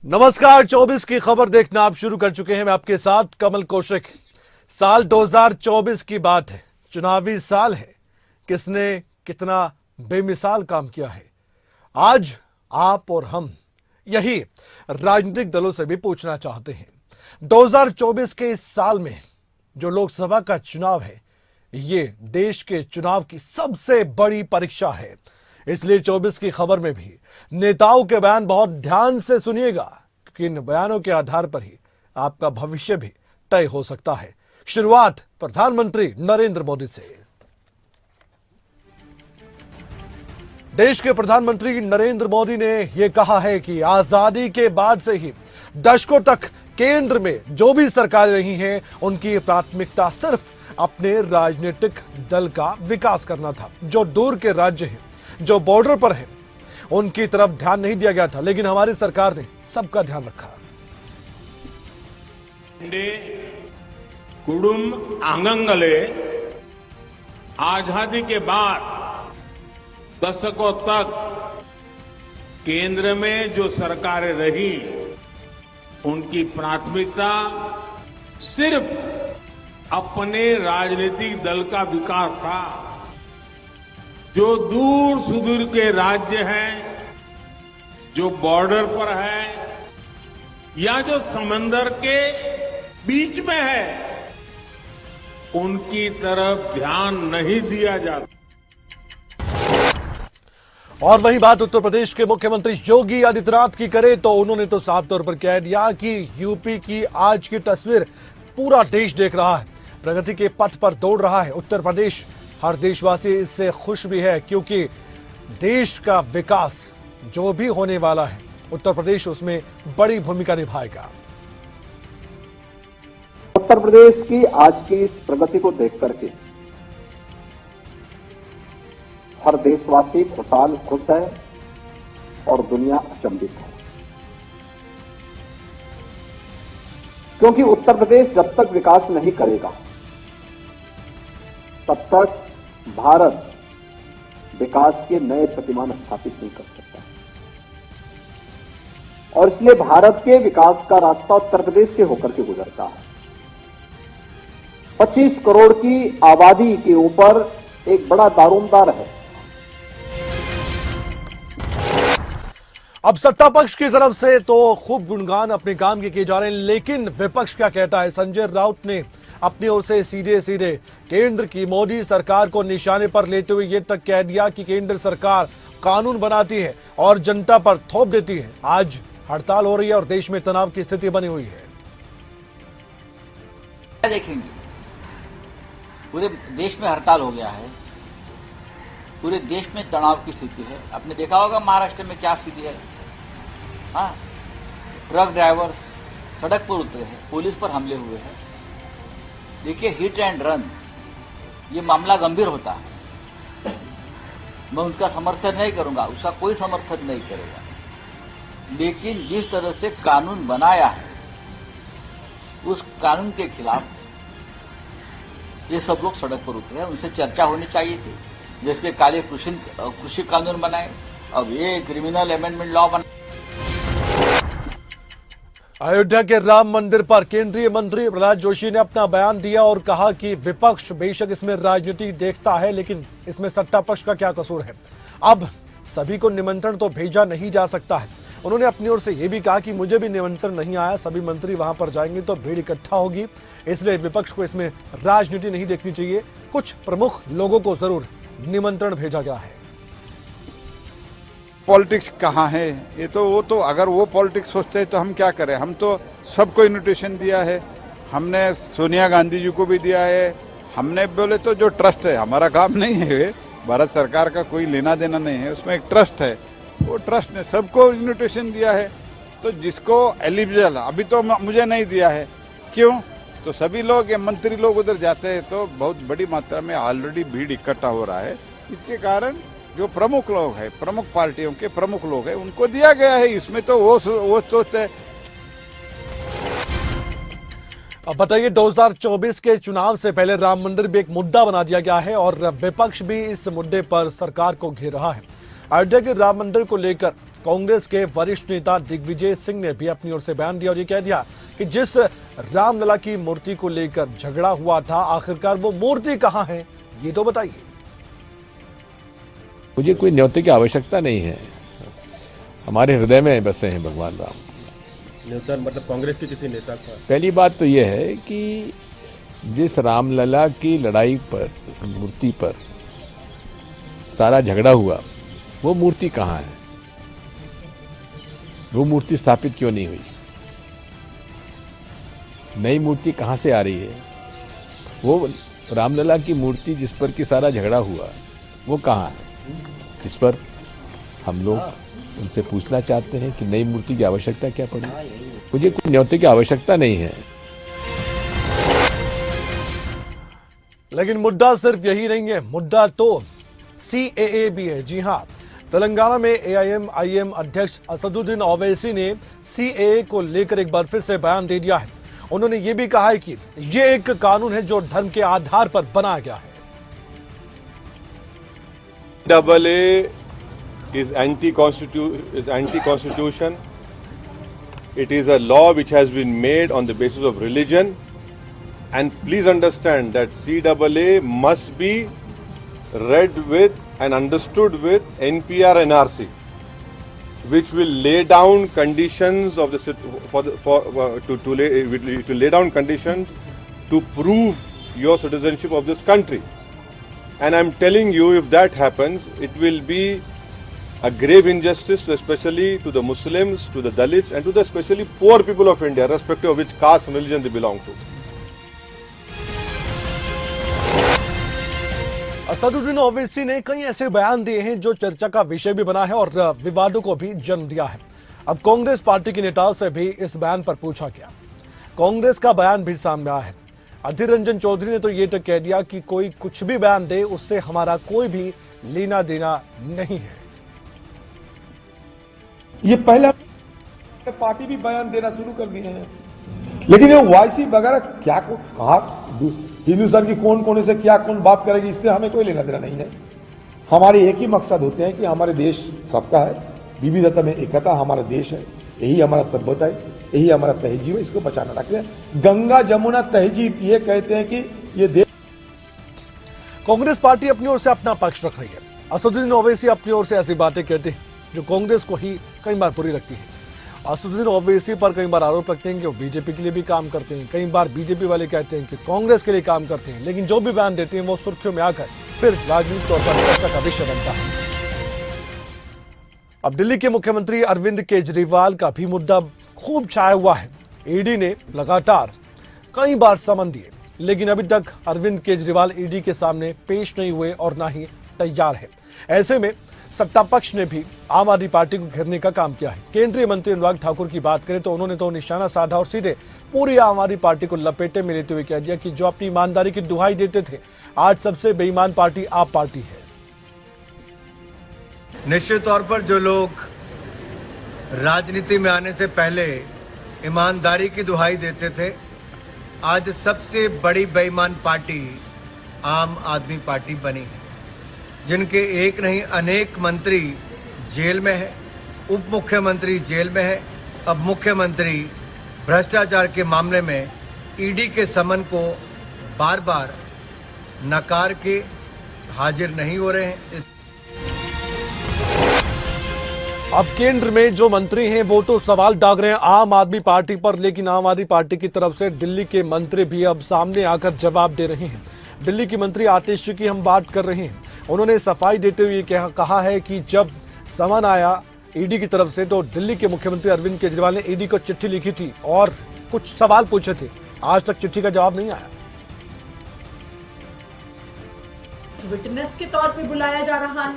नमस्कार। 24 की खबर देखना आप शुरू कर चुके हैं। मैं आपके साथ कमल कौशिक। साल 2024 की बात है, चुनावी साल है। किसने कितना बेमिसाल काम किया है, आज आप और हम यही राजनीतिक दलों से भी पूछना चाहते हैं। 2024 के इस साल में जो लोकसभा का चुनाव है, ये देश के चुनाव की सबसे बड़ी परीक्षा है। इसलिए 24 की खबर में भी नेताओं के बयान बहुत ध्यान से सुनिएगा, क्योंकि इन बयानों के आधार पर ही आपका भविष्य भी तय हो सकता है। शुरुआत प्रधानमंत्री नरेंद्र मोदी से। देश के प्रधानमंत्री नरेंद्र मोदी ने यह कहा है कि आजादी के बाद से ही दशकों तक केंद्र में जो भी सरकारें रही हैं, उनकी प्राथमिकता सिर्फ अपने राजनीतिक दल का विकास करना था। जो दूर के राज्य हैं, जो बॉर्डर पर हैं, उनकी तरफ ध्यान नहीं दिया गया था, लेकिन हमारी सरकार ने सबका ध्यान रखा। कुडुम आंगंगले आजादी के बाद दशकों तक केंद्र में जो सरकारें रही, उनकी प्राथमिकता सिर्फ अपने राजनीतिक दल का विकास था। जो दूर सुदूर के राज्य हैं, जो बॉर्डर पर है या जो समंदर के बीच में है, उनकी तरफ ध्यान नहीं दिया जाता। और वही बात उत्तर प्रदेश के मुख्यमंत्री योगी आदित्यनाथ की करे तो उन्होंने तो साफ तौर पर कह दिया कि यूपी की आज की तस्वीर पूरा देश देख रहा है, प्रगति के पथ पर दौड़ रहा है। उत्तर प्रदेश, हर देशवासी इससे खुश भी है, क्योंकि देश का विकास जो भी होने वाला है, उत्तर प्रदेश उसमें बड़ी भूमिका निभाएगा। उत्तर प्रदेश की आज की इस प्रगति को देख करके हर देशवासी खुशहाल खुश है और दुनिया अचंभित है, क्योंकि उत्तर प्रदेश जब तक विकास नहीं करेगा, तब तक भारत विकास के नए प्रतिमान स्थापित नहीं कर सकता। और इसलिए भारत के विकास का रास्ता उत्तर प्रदेश से होकर के गुजरता है। 25 करोड़ की आबादी के ऊपर एक बड़ा दारोमदार है। अब सत्ता पक्ष की तरफ से तो खूब गुणगान अपने काम के किए जा रहे हैं, लेकिन विपक्ष क्या कहता है? संजय राउत ने अपनी ओर से सीधे सीधे केंद्र की मोदी सरकार को निशाने पर लेते हुए यह तक कह दिया कि केंद्र सरकार कानून बनाती है और जनता पर थोप देती है। आज हड़ताल हो रही है और देश में तनाव की स्थिति बनी हुई है। देखेंगे, पूरे देश में हड़ताल हो गया है, पूरे देश में तनाव की स्थिति है। आपने देखा होगा महाराष्ट्र में क्या स्थिति है। हाँ, ट्रक ड्राइवर्स सड़क पर उतरे हैं, पुलिस पर हमले हुए हैं। देखिए, हिट एंड रन, ये मामला गंभीर होता है। मैं उनका समर्थन नहीं करूंगा, उसका कोई समर्थन नहीं करेगा, लेकिन जिस तरह से कानून बनाया है, उस कानून के खिलाफ ये सब लोग सड़क पर उतरे हैं। उनसे चर्चा होनी चाहिए थी। जैसे काले कृषि कानून बनाए, अब ये क्रिमिनल अमेंडमेंट लॉ बना। अयोध्या के राम मंदिर पर केंद्रीय मंत्री प्रहलाद जोशी ने अपना बयान दिया और कहा कि विपक्ष बेशक इसमें राजनीति देखता है, लेकिन इसमें सत्ता पक्ष का क्या कसूर है। अब सभी को निमंत्रण तो भेजा नहीं जा सकता है। उन्होंने अपनी ओर से यह भी कहा कि मुझे भी निमंत्रण नहीं आया, सभी मंत्री वहां पर जाएंगे तो भीड़ इकट्ठा होगी, इसलिए विपक्ष को इसमें राजनीति नहीं देखनी चाहिए। कुछ प्रमुख लोगों को जरूर निमंत्रण भेजा गया है। पॉलिटिक्स कहाँ है? ये तो वो तो अगर वो पॉलिटिक्स सोचते हैं तो हम क्या करें? हम तो सबको इन्विटेशन दिया है। हमने सोनिया गांधी जी को भी दिया है। हमने बोले तो जो ट्रस्ट है, हमारा काम नहीं है, भारत सरकार का कोई लेना देना नहीं है, उसमें एक ट्रस्ट है, वो ट्रस्ट ने सबको इन्विटेशन दिया है। तो जिसको एलिजिबल, अभी तो मुझे नहीं दिया है, क्यों? तो सभी लोग या मंत्री लोग उधर जाते हैं तो बहुत बड़ी मात्रा में ऑलरेडी भीड़ इकट्ठा हो रहा है। इसके कारण जो प्रमुख लोग हैं, प्रमुख पार्टियों के प्रमुख लोग हैं, उनको दिया गया है। इसमें तो वो सोचते हैं। अब बताइए, 2024 के चुनाव से पहले राम मंदिर भी एक मुद्दा बना दिया गया है और विपक्ष भी इस मुद्दे पर सरकार को घेर रहा है। अयोध्या के राम मंदिर को लेकर कांग्रेस के वरिष्ठ नेता दिग्विजय सिंह ने भी अपनी ओर से बयान दिया और ये कह दिया कि जिस रामलला की मूर्ति को लेकर झगड़ा हुआ था, आखिरकार वो मूर्ति कहां है, ये तो बताइए। मुझे कोई न्योते की आवश्यकता नहीं है, हमारे हृदय में बसे हैं भगवान राम। न्योता मतलब कांग्रेस के किसी नेता का? पहली बात तो यह है कि जिस रामलला की लड़ाई पर, मूर्ति पर सारा झगड़ा हुआ, वो मूर्ति कहाँ है? वो मूर्ति स्थापित क्यों नहीं हुई? नई मूर्ति कहाँ से आ रही है? वो रामलला की मूर्ति जिस पर कि सारा झगड़ा हुआ, वो कहाँ है? इस पर हम लोग उनसे पूछना चाहते हैं कि नई मूर्ति की आवश्यकता क्या पड़ी। मुझे कोई न्योते की आवश्यकता नहीं है। लेकिन मुद्दा सिर्फ यही नहीं है, मुद्दा तो CAA भी है। जी हां, तेलंगाना में AIM-IM अध्यक्ष असदुद्दीन ओवैसी ने CAA को लेकर एक बार फिर से बयान दे दिया है। उन्होंने ये भी कहा है कि ये एक कानून है जो धर्म के आधार पर बनाया गया है। AA is anti-constitution. It is a law which has been made on the basis of religion. And please understand that CAA must be read with and understood with NPR NRC, which will lay down conditions of to lay down conditions to prove your citizenship of this country. And I'm telling you, if that happens, it will be a grave injustice, especially to the Muslims, to the Dalits, and to the especially poor people of India, irrespective of which caste and religion they belong to. Asaduddin Owaisi ने कई ऐसे बयान दिए हैं जो चर्चा का विषय भी बना है और विवादों को भी जन्म दिया है। अब कांग्रेस पार्टी के नेताओं से भी इस बयान पर पूछा गया। कांग्रेस का बयान भी सामने आया है। अधीर रंजन चौधरी ने तो ये तक कह दिया कि कोई कुछ भी बयान दे, उससे हमारा कोई भी लेना देना नहीं है। ये पहला पार्टी भी बयान देना शुरू कर दिए हैं, लेकिन ये वाईसी वगैरह क्या को कहा, हिंदुस्तान की कौन कोने से क्या कौन बात करेगी, इससे हमें कोई लेना देना नहीं है। हमारे एक ही मकसद होते हैं कि हमारे देश सबका है, विविधता में एकता हमारा देश है, यही हमारा सभ्यता है, यही हमारा तहजीब है, इसको बचाना रखते हैं। गंगा जमुना तहजीब ये कहते हैं कि ये देश। कांग्रेस पार्टी अपनी ओर से अपना पक्ष रख रही है। असदुद्दीन ओवैसी अपनी ओर से ऐसी बातें कहते हैं जो कांग्रेस को ही कई बार बुरी लगती है। असदुद्दीन ओवैसी पर कई बार आरोप लगते हैं कि वो बीजेपी के लिए भी काम करते हैं, कई बार बीजेपी वाले कहते हैं कि कांग्रेस के लिए काम करते हैं, लेकिन जो भी बयान देते हैं वो सुर्खियों में आकर फिर राजनीतिक तौर पर चर्चा का विषय बनता है। अब दिल्ली के मुख्यमंत्री अरविंद केजरीवाल का भी मुद्दा खूब छाया हुआ है। ईडी ने लगातार कई बार समन दिए, लेकिन अभी तक अरविंद केजरीवाल ईडी के सामने पेश नहीं हुए और ना ही तैयार है। ऐसे में सत्ता पक्ष ने भी आम आदमी पार्टी को घेरने का काम किया है। केंद्रीय मंत्री अनुराग ठाकुर की बात करें तो उन्होंने तो निशाना साधा और सीधे पूरी आम आदमी पार्टी को लपेटे में लेते हुए कह दिया कि जो अपनी ईमानदारी की दुहाई देते थे, आज सबसे बेईमान पार्टी आप पार्टी है। निश्चित तौर पर जो लोग राजनीति में आने से पहले ईमानदारी की दुहाई देते थे, आज सबसे बड़ी बेईमान पार्टी आम आदमी पार्टी बनी है, जिनके एक नहीं अनेक मंत्री जेल में है, उप मुख्यमंत्री जेल में है। अब मुख्यमंत्री भ्रष्टाचार के मामले में ईडी के समन को बार बार नकार के हाजिर नहीं हो रहे हैं। अब केंद्र में जो मंत्री हैं वो तो सवाल दाग रहे हैं आम आदमी पार्टी पर, लेकिन आम आदमी पार्टी की तरफ से दिल्ली के मंत्री भी अब सामने आकर जवाब दे रहे हैं। दिल्ली की मंत्री आतिशी की हम बात कर रहे हैं। उन्होंने सफाई देते हुए कहा है कि जब समन आया ईडी की तरफ से तो दिल्ली के मुख्यमंत्री अरविंद केजरीवाल ने ईडी को चिट्ठी लिखी थी और कुछ सवाल पूछे थे, आज तक चिट्ठी का जवाब नहीं आया। विटनेस के तौर पे बुलाया जा रहा है,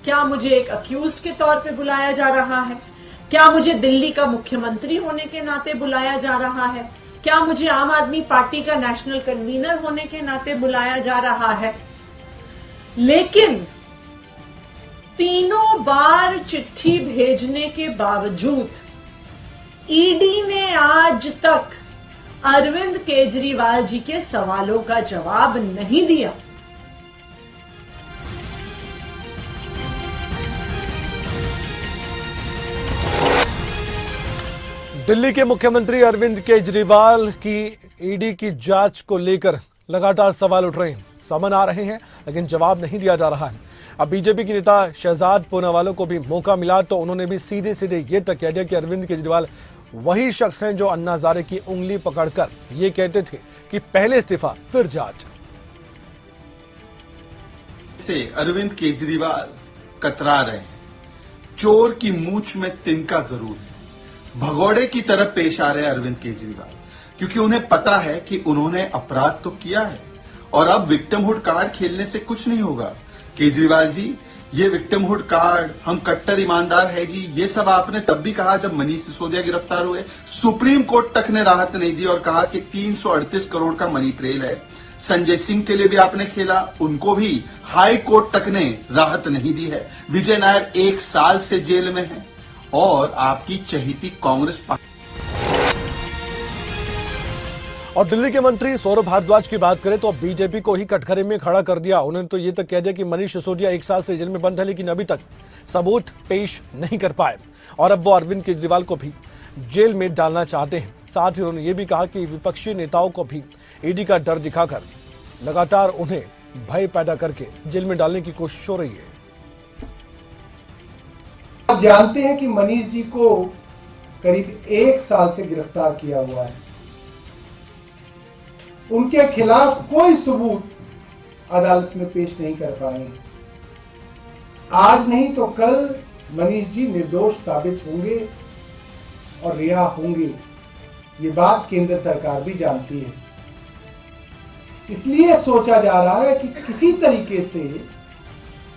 क्या मुझे एक अक्यूज्ड के तौर पे बुलाया जा रहा है, क्या मुझे दिल्ली का मुख्यमंत्री होने के नाते बुलाया जा रहा है, क्या मुझे आम आदमी पार्टी का नेशनल कन्वीनर होने के नाते बुलाया जा रहा है। लेकिन तीनों बार चिट्ठी भेजने के बावजूद ईडी ने आज तक अरविंद केजरीवाल जी के सवालों का जवाब नहीं दिया। दिल्ली के मुख्यमंत्री अरविंद केजरीवाल की ईडी की जांच को लेकर लगातार सवाल उठ रहे हैं, समन आ रहे हैं, लेकिन जवाब नहीं दिया जा रहा है। अब बीजेपी के नेता शहजाद पूनावाला को भी मौका मिला तो उन्होंने भी सीधे सीधे ये तक कह दिया कि अरविंद केजरीवाल वही शख्स हैं जो अन्ना हजारे की उंगली पकड़कर ये कहते थे कि पहले इस्तीफा फिर जांच। से अरविंद केजरीवाल कतरा रहे हैं, चोर की मूंछ में तिनका जरूर है। भगोड़े की तरह पेश आ रहे हैं अरविंद केजरीवाल, क्योंकि उन्हें पता है कि उन्होंने अपराध तो किया है और अब विक्टिमहुड कार्ड खेलने से कुछ नहीं होगा। केजरीवाल जी, ये विक्टिमहुड कार्ड, हम कट्टर ईमानदार है जी, ये सब आपने तब भी कहा जब मनीष सिसोदिया गिरफ्तार हुए। सुप्रीम कोर्ट तक ने राहत नहीं दी और कहा कि 338 करोड़ का मनी ट्रेल है। संजय सिंह के लिए भी आपने खेला, उनको भी हाई कोर्ट तक ने राहत नहीं दी है। विजय नायर 1 साल से जेल में है और आपकी चहेती कांग्रेस पार्टी। और दिल्ली के मंत्री सौरभ भारद्वाज की बात करें तो बीजेपी को ही कटघरे में खड़ा कर दिया। उन्होंने तो ये तक कह दिया कि मनीष सिसोदिया 1 साल से जेल में बंद है, लेकिन अभी तक सबूत पेश नहीं कर पाए और अब वो अरविंद केजरीवाल को भी जेल में डालना चाहते हैं। साथ ही उन्होंने ये भी कहा कि विपक्षी नेताओं को भी ईडी का डर दिखाकर लगातार उन्हें भय पैदा करके जेल में डालने की कोशिश हो रही है। आप जानते हैं कि मनीष जी को करीब 1 साल से गिरफ्तार किया हुआ है। उनके खिलाफ कोई सबूत अदालत में पेश नहीं कर पाए। आज नहीं तो कल मनीष जी निर्दोष साबित होंगे और रिहा होंगे, ये बात केंद्र सरकार भी जानती है। इसलिए सोचा जा रहा है कि किसी तरीके से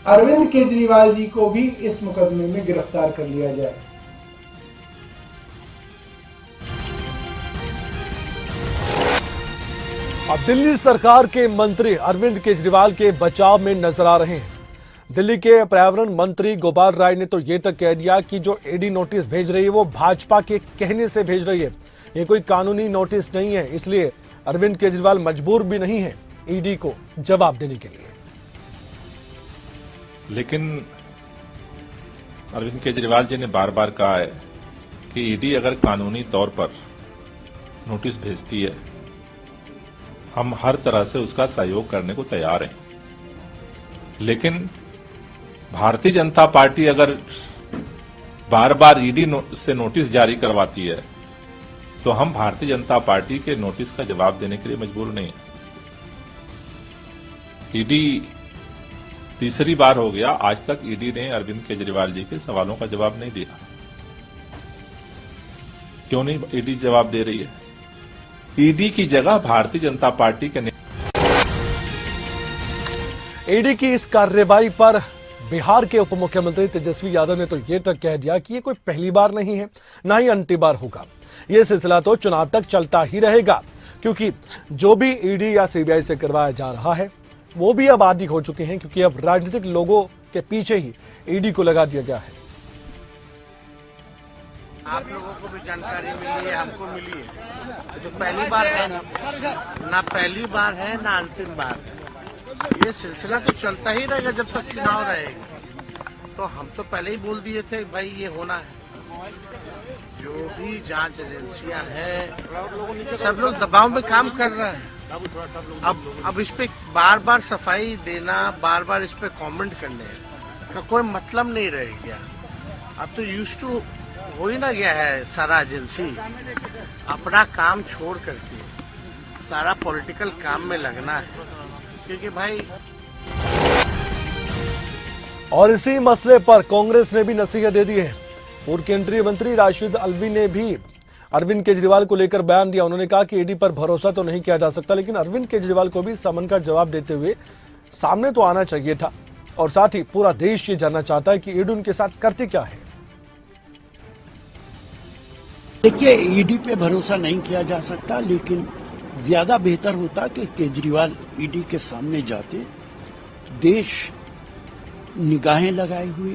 अरविंद केजरीवाल जी को भी इस मुकदमे में गिरफ्तार कर लिया जाए। अब दिल्ली सरकार के मंत्री अरविंद केजरीवाल के बचाव में नजर आ रहे हैं। दिल्ली के पर्यावरण मंत्री गोपाल राय ने तो ये तक कह दिया कि जो ईडी नोटिस भेज रही है वो भाजपा के कहने से भेज रही है, ये कोई कानूनी नोटिस नहीं है। इसलिए अरविंद केजरीवाल मजबूर भी नहीं है ईडी को जवाब देने के लिए। लेकिन अरविंद केजरीवाल जी ने बार बार कहा है कि ईडी अगर कानूनी तौर पर नोटिस भेजती है, हम हर तरह से उसका सहयोग करने को तैयार हैं। लेकिन भारतीय जनता पार्टी अगर बार बार ईडी से नोटिस जारी करवाती है तो हम भारतीय जनता पार्टी के नोटिस का जवाब देने के लिए मजबूर नहीं है। ईडी तीसरी बार हो गया, आज तक ईडी ने अरविंद केजरीवाल जी के सवालों का जवाब नहीं दिया। क्यों नहीं ईडी जवाब दे रही है? ईडी की जगह भारतीय जनता पार्टी के ईडी की इस कार्रवाई पर बिहार के उप मुख्यमंत्री तेजस्वी यादव ने तो ये तक कह दिया कि ये कोई पहली बार नहीं है, ना ही अंतिम बार होगा। ये सिलसिला तो चुनाव तक चलता ही रहेगा, क्योंकि जो भी ईडी या सीबीआई से करवाया जा रहा है वो भी अब आदी हो चुके हैं, क्योंकि अब राजनीतिक लोगों के पीछे ही ईडी को लगा दिया गया है। आप लोगों को भी जानकारी मिली है, हमको मिली है। तो पहली बार है ना पहली बार है ना अंतिम बार है। ये सिलसिला तो चलता ही रहेगा जब तक चुनाव रहेगा। तो हम तो पहले ही बोल दिए थे भाई ये होना है। जो भी जांच एजेंसियां हैं सब लोग दबाव में काम कर रहे हैं। अब इस पे बार बार सफाई देना, बार बार इस पे कमेंट करने का कोई मतलब नहीं रह गया। अब तो यूज्ड टू हो ही ना गया है सारा एजेंसी अपना काम छोड़ करके सारा पॉलिटिकल काम में लगना है, क्योंकि भाई। और इसी मसले पर कांग्रेस ने भी नसीहत दे दी है। पूर्व केंद्रीय मंत्री राशिद अल्वी ने भी अरविंद केजरीवाल को लेकर बयान दिया। उन्होंने कहा कि ईडी पर भरोसा तो नहीं किया जा सकता, लेकिन अरविंद केजरीवाल को भी समन का जवाब देते हुए सामने तो आना चाहिए था। और साथ ही पूरा देश ये जानना चाहता है कि ईडी उनके साथ करती क्या है। देखिए, ईडी पे भरोसा नहीं किया जा सकता, लेकिन ज्यादा बेहतर होता कि केजरीवाल ईडी के सामने जाते। देश निगाहें लगाए हुए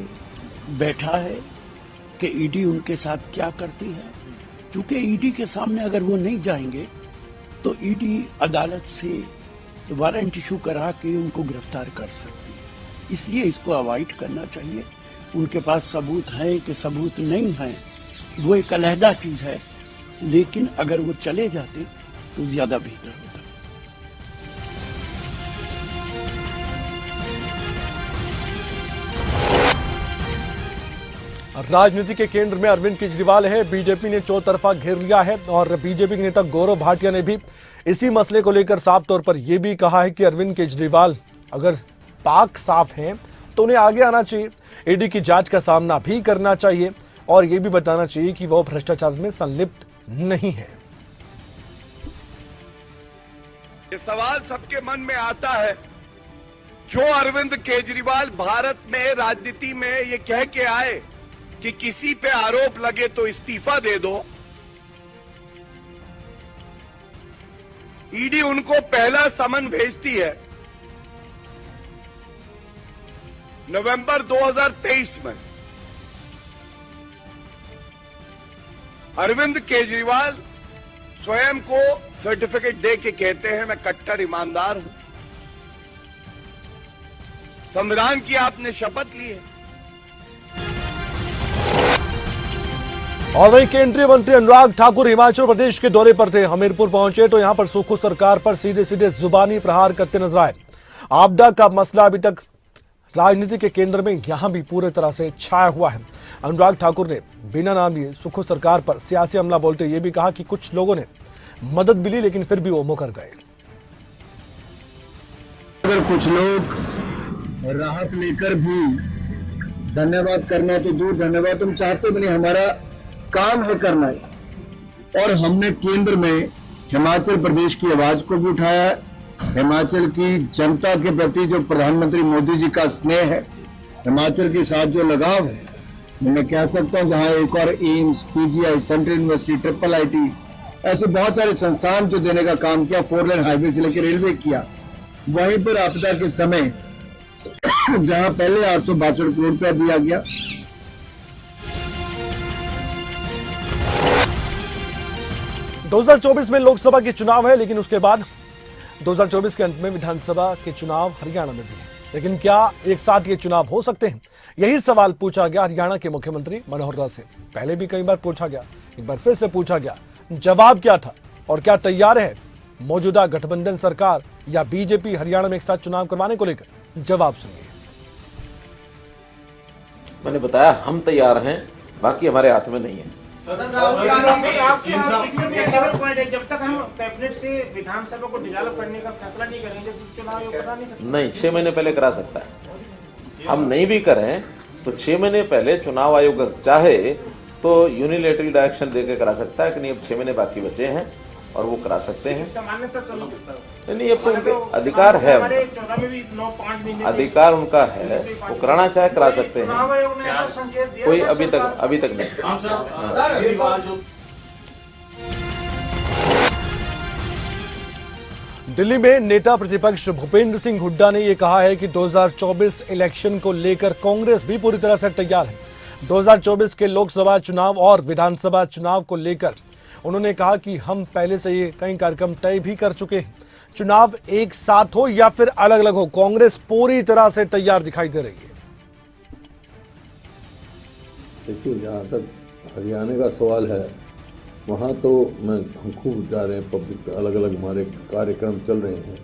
बैठा है कि ईडी उनके साथ क्या करती है, क्योंकि ईडी के सामने अगर वो नहीं जाएंगे तो ईडी अदालत से वारंट इशू करा के उनको गिरफ्तार कर सकती है। इसलिए इसको अवॉइड करना चाहिए। उनके पास सबूत है कि सबूत नहीं है, वो एक अलहदा चीज है। लेकिन अगर वो चले जाते तो ज्यादा बेहतर होता। राजनीति के केंद्र में अरविंद केजरीवाल है। बीजेपी ने चौतरफा घेर लिया है और बीजेपी के नेता गौरव भाटिया ने भी इसी मसले को लेकर साफ तौर पर यह भी कहा है कि अरविंद केजरीवाल अगर पाक साफ हैं तो उन्हें आगे आना चाहिए, ईडी की जांच का सामना भी करना चाहिए और यह भी बताना चाहिए कि वो भ्रष्टाचार में संलिप्त नहीं है। ये सवाल सबके मन में आता है, जो अरविंद केजरीवाल भारत में राजनीति में ये कह के आए कि किसी पे आरोप लगे तो इस्तीफा दे दो, ईडी उनको पहला समन भेजती है नवंबर 2023 में। अरविंद केजरीवाल स्वयं को सर्टिफिकेट दे के कहते हैं मैं कट्टर ईमानदार हूं, संविधान की आपने शपथ ली है। और वहीं केंद्रीय मंत्री अनुराग ठाकुर हिमाचल प्रदेश के दौरे पर थे। हमीरपुर पहुंचे तो यहां पर सुक्खू सरकार पर सीधे सीधे जुबानी प्रहार करते नजर आए। आपदा का मसला अभी तक राजनीति के केंद्र में यहां भी पूरी तरह से छाया हुआ है। अनुराग ठाकुर ने बिना नाम लिए सुक्खू सरकार पर सियासी हमला बोलते ये भी कहा कि कुछ लोगों ने मदद मिली लेकिन फिर भी वो मुकर गए। अगर कुछ लोग राहत लेकर भी धन्यवाद करना तो दूर, धन्यवाद तुम चाहते भी नहीं, हमारा काम है करना है। और हमने केंद्र में हिमाचल प्रदेश की आवाज को भी उठाया है। हिमाचल की जनता के प्रति जो प्रधानमंत्री मोदी जी का स्नेह है, हिमाचल के साथ जो लगाव है, मैं कह सकता हूं जहां एक और AIIMS, PGI, central university, triple IT, ऐसे बहुत सारे संस्थान जो देने का काम किया, 4 लेन हाईवे से लेकर रेलवे किया, वहीं पर आपदा के समय जहां पहले 862 करोड़ रुपया दिया गया, दो 2024 में लोकसभा के चुनाव है लेकिन उसके बाद 2024 के अंत में विधानसभा के चुनाव हरियाणा में भी है। लेकिन क्या एक साथ ये चुनाव हो सकते हैं? यही सवाल पूछा गया हरियाणा के मुख्यमंत्री मनोहर लाल से। पहले भी कई बार पूछा गया, एक बार फिर से पूछा गया। जवाब क्या था और क्या तैयार है मौजूदा गठबंधन सरकार या बीजेपी हरियाणा में एक साथ चुनाव करवाने को लेकर? जवाब सुनिए। मैंने बताया हम तैयार हैं, बाकी हमारे हाथ में नहीं है। जब तक हम कैबिनेट से विधानसभा को डिसॉल्व करने का फैसला नहीं करेंगे तो चुनाव करा नहीं सकते। नहीं, 6 महीने पहले करा सकता है। हम नहीं भी करें तो 6 महीने पहले चुनाव आयोग अगर चाहे तो यूनिलेटरल डायरेक्शन देकर करा सकता है कि नहीं अब 6 महीने बाकी बचे हैं और वो करा सकते हैं। सामान्यतः तो नहीं करता। नहीं, अब तो उनके अधिकार है, अधिकार उनका है, वो कराना चाहे करा सकते हैं। कोई अभी तक नहीं। दिल्ली में नेता प्रतिपक्ष भूपेंद्र सिंह हुड्डा ने यह कहा है कि 2024 इलेक्शन को लेकर कांग्रेस भी पूरी तरह से तैयार है। 2024 के लोकसभा चुनाव और विधानसभा चुनाव को लेकर उन्होंने कहा कि हम पहले से ये कई कार्यक्रम तय भी कर चुके हैं। चुनाव एक साथ हो या फिर अलग अलग हो, कांग्रेस पूरी तरह से तैयार दिखाई दे रही है। देखिए, जहाँ तक हरियाणा का सवाल है वहाँ तो हम खूब जा रहे हैं। पब्लिक अलग अलग हमारे कार्यक्रम चल रहे हैं,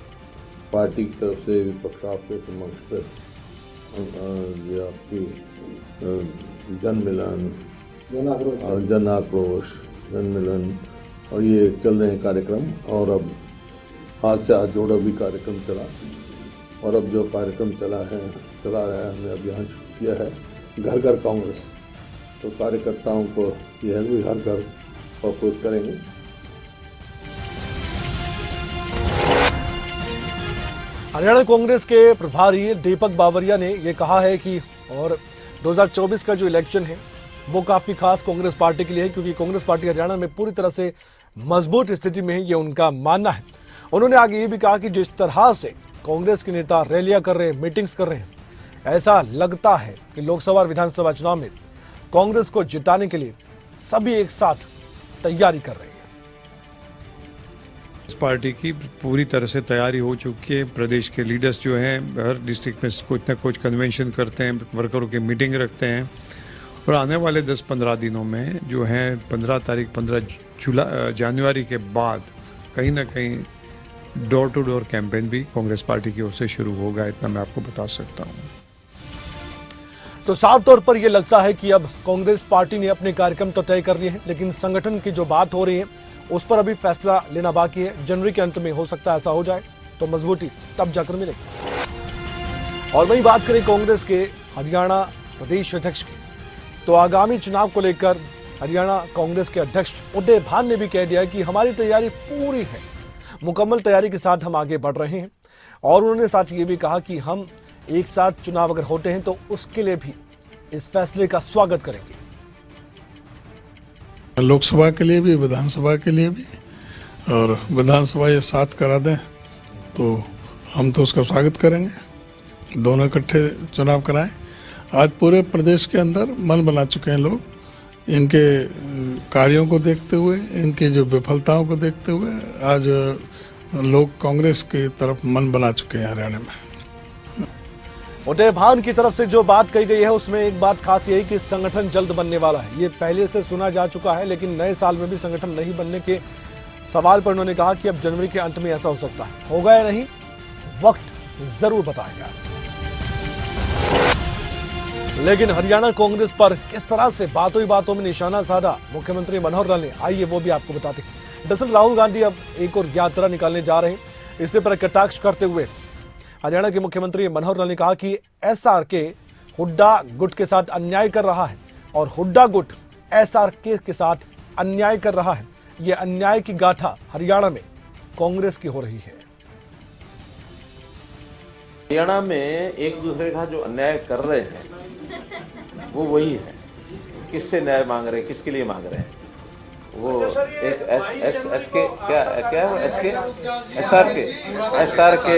पार्टी की तरफ से, विपक्ष आपके समक्ष पर ये आपकी जन मिलन, जन आक्रोश, जन मिलन, और ये चल रहे हैं कार्यक्रम। और अब हाथ से हाथ जोड़ा भी कार्यक्रम चला, और अब जो कार्यक्रम चला रहा है, हमने अभियान शुरू किया है घर घर कांग्रेस। तो कार्यकर्ताओं को यह है कि हर घर अप्रोच करेंगे। हरियाणा कांग्रेस के प्रभारी दीपक बावरिया ने यह कहा है कि और 2024 का जो इलेक्शन है वो काफी खास कांग्रेस पार्टी के लिए है, क्योंकि कांग्रेस पार्टी हरियाणा में पूरी तरह से मजबूत स्थिति में है, ये उनका मानना है। उन्होंने आगे ये भी कहा कि जिस तरह से कांग्रेस के नेता रैलियां कर रहे हैं, मीटिंग्स कर रहे हैं, ऐसा लगता है कि लोकसभा और विधानसभा चुनाव में कांग्रेस को जिताने के लिए सभी एक साथ तैयारी कर रहे हैं। इस पार्टी की पूरी तरह से तैयारी हो चुकी है। प्रदेश के लीडर्स जो हैं हर डिस्ट्रिक्ट में कुछ न कुछ कन्वेंशन करते हैं, वर्करों की मीटिंग रखते हैं, और आने वाले 10-15 दिनों में जो है 15 तारीख 15 जनवरी के बाद कहीं ना कहीं डोर टू डोर कैंपेन भी कांग्रेस पार्टी की ओर से शुरू होगा, इतना मैं आपको बता सकता हूँ। तो साफ तौर पर यह लगता है कि अब कांग्रेस पार्टी ने अपने कार्यक्रम तो तय कर लिए हैं, लेकिन संगठन की जो बात हो रही है उस पर अभी फैसला लेना बाकी है। जनवरी के अंत में हो सकता है ऐसा हो जाए, तो मजबूती तब जाकर मिलेगी। और वही बात करें कांग्रेस के हरियाणा प्रदेश अध्यक्ष की, तो आगामी चुनाव को लेकर हरियाणा कांग्रेस के अध्यक्ष उदय भान ने भी कह दिया कि हमारी तैयारी पूरी है, मुकम्मल तैयारी के साथ हम आगे बढ़ रहे हैं। और उन्होंने साथ ये भी कहा कि हम एक साथ चुनाव अगर होते हैं तो उसके लिए भी इस फैसले का स्वागत करेंगे। लोकसभा के लिए भी, विधानसभा के लिए भी, और विधानसभा ये साथ करा दें तो हम तो उसका स्वागत करेंगे। दोनों इकट्ठे चुनाव कराएं। आज पूरे प्रदेश के अंदर मन बना चुके हैं लोग, इनके कार्यों को देखते हुए, इनकी जो विफलताओं को देखते हुए आज लोग कांग्रेस की तरफ मन बना चुके हैं हरियाणा में। उदय भान की तरफ से जो बात कही गई है उसमें एक बात खास यही कि संगठन जल्द बनने वाला है। ये पहले से सुना जा चुका है, लेकिन नए साल में भी संगठन नहीं बनने के सवाल पर उन्होंने कहा कि अब जनवरी के अंत में ऐसा हो सकता है। होगा या नहीं, वक्त जरूर बताएगा। लेकिन हरियाणा कांग्रेस पर किस तरह से बातों ही बातों में निशाना साधा मुख्यमंत्री मनोहर लाल ने, आइए वो भी आपको बताते हैं। दरअसल राहुल गांधी अब एक और यात्रा निकालने जा रहे हैं। इससे पर कटाक्ष करते हुए हरियाणा के मुख्यमंत्री मनोहर लाल ने कहा कि एसआरके हुड्डा गुट के साथ अन्याय कर रहा है और हुड्डा गुट एसआरके के साथ अन्याय कर रहा है। यह अन्याय की गाथा हरियाणा में कांग्रेस की हो रही है। हरियाणा में एक दूसरे का जो अन्याय कर रहे हैं वो वही है। किससे न्याय मांग रहे हैं, किसके लिए मांग रहे हैं? वो एक एसआर के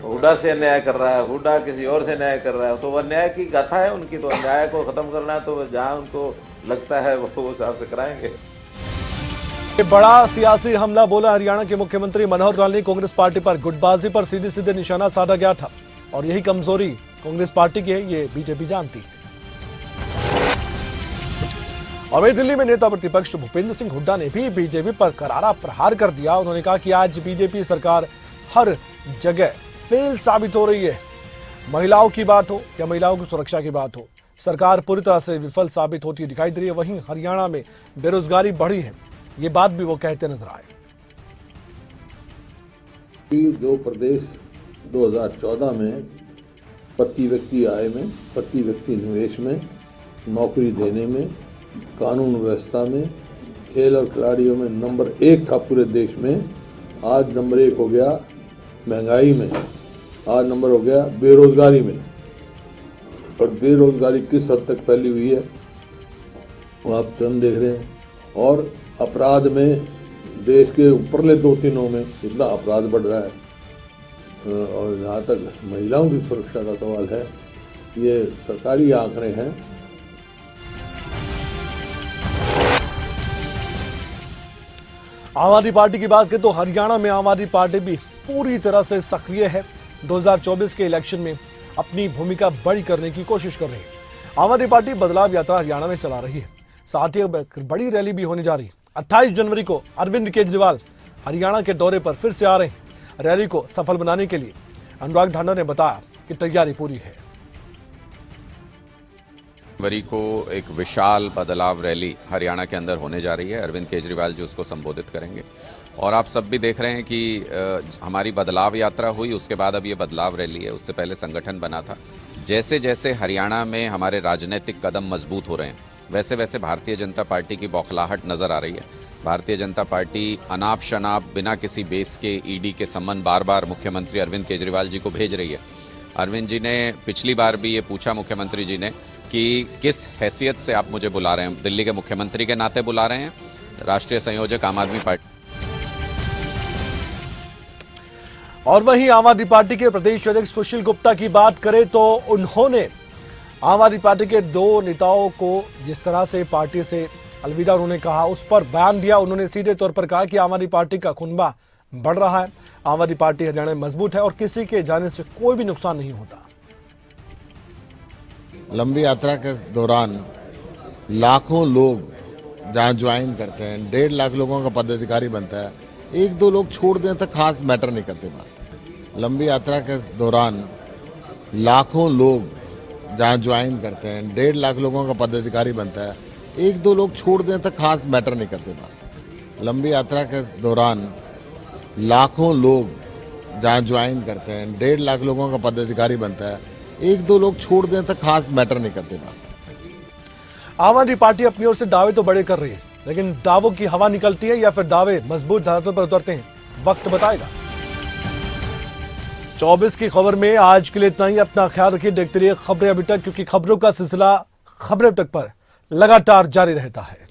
हुड्डा से अन्याय कर रहा है, हुड्डा किसी और से अन्याय कर रहा है, तो वो अन्याय की गाथा है उनकी। तो अन्याय को खत्म करना है तो जहां उनको लगता है वो हिसाब से कराएंगे। बड़ा सियासी हमला बोला हरियाणा के मुख्यमंत्री मनोहर लाल ने। कांग्रेस पार्टी पर गुटबाजी पर सीधे सीधे निशाना साधा गया था और यही कमजोरी कांग्रेस पार्टी की है, ये बीजेपी जानती है। और वही दिल्ली में नेता प्रतिपक्ष भूपेंद्र सिंह हुड्डा ने भी बीजेपी पर करारा प्रहार कर दिया। उन्होंने कहा कि आज बीजेपी सरकार हर जगह फेल साबित हो रही है। महिलाओं की बात हो या महिलाओं की सुरक्षा की बात हो, सरकार पूरी तरह से विफल साबित होती दिखाई दे रही है। वहीं हरियाणा में बेरोजगारी बढ़ी है, ये बात भी वो कहते नजर आए। जो प्रदेश 2014 में प्रति व्यक्ति आय में, प्रति व्यक्ति निवेश में, नौकरी देने में, कानून व्यवस्था में, खेल और खिलाड़ियों में नंबर 1 था पूरे देश में, आज नंबर 1 हो गया महंगाई में, आज नंबर हो गया बेरोजगारी में। और बेरोजगारी किस हद तक फैली हुई है वो आप स्वयं देख रहे हैं। और अपराध में देश के ऊपरले 2-3 में इतना अपराध बढ़ रहा है। और जहाँ तक महिलाओं की सुरक्षा का सवाल है, ये सरकारी आंकड़े हैं। आम आदमी पार्टी की बात करें तो हरियाणा में आम आदमी पार्टी भी पूरी तरह से सक्रिय है। 2024 के इलेक्शन में अपनी भूमिका बड़ी करने की कोशिश कर रही है। आम आदमी पार्टी बदलाव यात्रा हरियाणा में चला रही है, साथ ही बड़ी रैली भी होने जा रही है। 28 जनवरी को अरविंद केजरीवाल हरियाणा के दौरे पर फिर से आ रहे हैं। रैली को सफल बनाने के लिए अनुराग ठाकुर ने बताया कि तैयारी पूरी है। जनवरी को एक विशाल बदलाव रैली हरियाणा के अंदर होने जा रही है। अरविंद केजरीवाल जी उसको संबोधित करेंगे। और आप सब भी देख रहे हैं कि हमारी बदलाव यात्रा हुई, उसके बाद अब ये बदलाव रैली है। उससे पहले संगठन बना था। जैसे जैसे हरियाणा में हमारे राजनीतिक कदम मजबूत हो रहे हैं, वैसे वैसे भारतीय जनता पार्टी की बौखलाहट नजर आ रही है। भारतीय जनता पार्टी अनाप शनाप बिना किसी बेस के ईडी के सम्मन बार बार मुख्यमंत्री अरविंद केजरीवाल जी को भेज रही है। अरविंद जी ने पिछली बार भी ये पूछा मुख्यमंत्री जी ने कि किस हैसियत से आप मुझे बुला रहे हैं, दिल्ली के मुख्यमंत्री के नाते बुला रहे हैं, राष्ट्रीय संयोजक आम आदमी पार्टी। और वहीं आम आदमी पार्टी के प्रदेश अध्यक्ष सुशील गुप्ता की बात करें तो उन्होंने आम आदमी पार्टी के 2 नेताओं को जिस तरह से पार्टी से अलविदा उन्होंने कहा, उस पर बयान दिया। उन्होंने सीधे तौर पर कहा कि आम आदमी पार्टी का खुनबा बढ़ रहा है, आम आदमी पार्टी हरियाणा में मजबूत है और किसी के जाने से कोई भी नुकसान नहीं होता। लंबी यात्रा के दौरान लाखों लोग जहाँ ज्वाइन करते हैं, 1.5 लाख लोगों का पदाधिकारी बनता है, 1-2 लोग छोड़ दें तो खास मैटर नहीं करते बात। लंबी यात्रा के दौरान लाखों लोग जहाँ ज्वाइन करते हैं, 1.5 लाख लोगों का पदाधिकारी बनता है, 1-2 लोग छोड़ दें तो खास मैटर नहीं करते बात। लंबी यात्रा के दौरान लाखों लोग जहाँ ज्वाइन करते हैं, 1.5 लाख लोगों का पदाधिकारी बनता है, 1-2 लोग छोड़ दें तो खास मैटर नहीं करते बात। आम आदमी पार्टी अपनी ओर से दावे तो बड़े कर रही है, लेकिन दावों की हवा निकलती है या फिर दावे मजबूत धरातल पर उतरते हैं, वक्त बताएगा। 24 की खबर में आज के लिए इतना ही। अपना ख्याल रखिए, देखते रहिए खबरें अभी तक, क्योंकि खबरों का सिलसिला खबरें अब तक पर लगातार जारी रहता है।